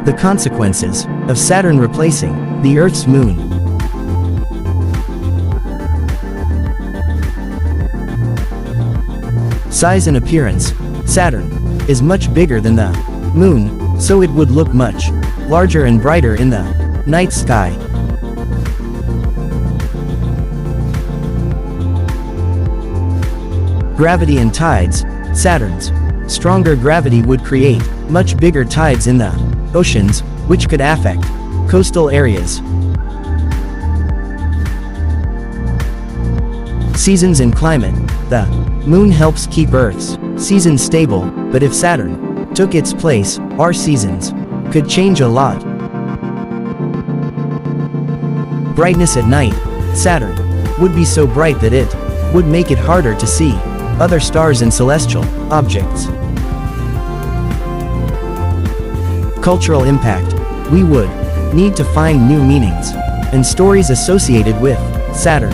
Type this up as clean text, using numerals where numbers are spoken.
The consequences of Saturn replacing the Earth's moon. Size and appearance. Saturn is much bigger than the moon, so it would look much larger and brighter in the night sky. Gravity and tides. Saturn's stronger gravity would create much bigger tides in the oceans, which could affect coastal areas. Seasons and climate. The moon helps keep Earth's seasons stable, but if Saturn took its place, our seasons could change a lot. Brightness at night. Saturn would be so bright that it would make it harder to see other stars and celestial objects. Cultural impact. We would need to find new meanings and stories associated with Saturn.